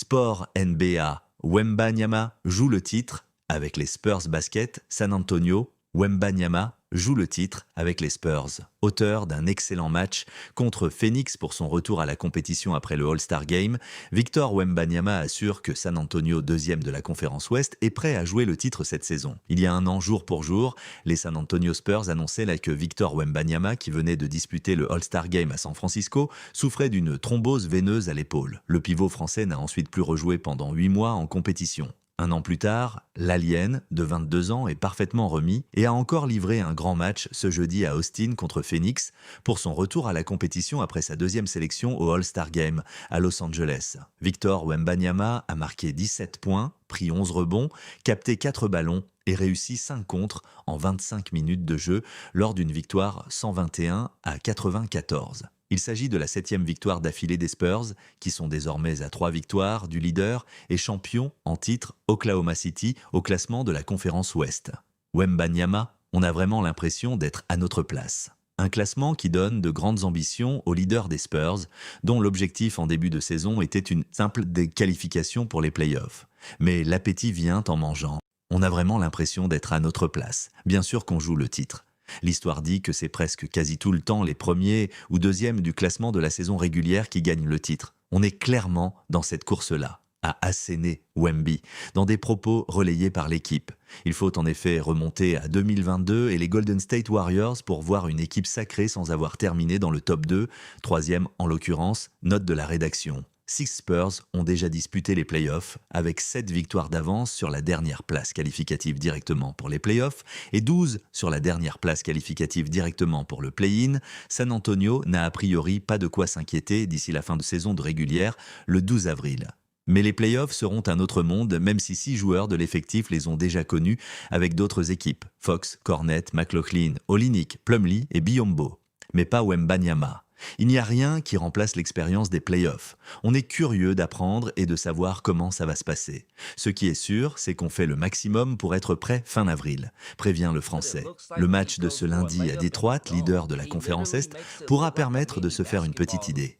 Sport NBA, Wembanyama joue le titre avec les Spurs Basket San Antonio. Wembanyama joue le titre avec les Spurs, auteur d'un excellent match contre Phoenix pour son retour à la compétition après le All-Star Game. Victor Wembanyama assure que San Antonio, deuxième de la conférence Ouest, est prêt à jouer le titre cette saison. Il y a un an, jour pour jour, les San Antonio Spurs annonçaient là que Victor Wembanyama, qui venait de disputer le All-Star Game à San Francisco, souffrait d'une thrombose veineuse à l'épaule. Le pivot français n'a ensuite plus rejoué pendant 8 mois en compétition. Un an plus tard, l'Alien, de 22 ans, est parfaitement remis et a encore livré un grand match ce jeudi à Austin contre Phoenix pour son retour à la compétition après sa deuxième sélection au All-Star Game à Los Angeles. Victor Wembanyama a marqué 17 points, pris 11 rebonds, capté 4 ballons et réussi 5 contres en 25 minutes de jeu lors d'une victoire 121-94. Il s'agit de la 7e victoire d'affilée des Spurs, qui sont désormais à 3 victoires du leader et champion en titre Oklahoma City au classement de la conférence Ouest. Wembanyama, on a vraiment l'impression d'être à notre place. Un classement qui donne de grandes ambitions au leader des Spurs, dont l'objectif en début de saison était une simple qualification pour les playoffs. Mais l'appétit vient en mangeant. On a vraiment l'impression d'être à notre place. Bien sûr qu'on joue le titre. L'histoire dit que c'est presque quasi tout le temps les premiers ou deuxièmes du classement de la saison régulière qui gagnent le titre. On est clairement dans cette course-là, a asséné Wemby, dans des propos relayés par l'équipe. Il faut en effet remonter à 2022 et les Golden State Warriors pour voir une équipe sacrée sans avoir terminé dans le top 2, troisième en l'occurrence, note de la rédaction. 6 Spurs ont déjà disputé les playoffs avec 7 victoires d'avance sur la dernière place qualificative directement pour les playoffs et 12 sur la dernière place qualificative directement pour le play-in. San Antonio n'a a priori pas de quoi s'inquiéter d'ici la fin de saison de régulière le 12 avril. Mais les playoffs seront un autre monde, même si 6 joueurs de l'effectif les ont déjà connus avec d'autres équipes, Fox, Cornet, McLaughlin, Olynyk, Plumlee et Biyombo. Mais pas Wembanyama. Il n'y a rien qui remplace l'expérience des playoffs. On est curieux d'apprendre et de savoir comment ça va se passer. Ce qui est sûr, c'est qu'on fait le maximum pour être prêt fin avril, prévient le Français. Le match de ce lundi à Détroit, leader de la conférence Est, pourra permettre de se faire une petite idée.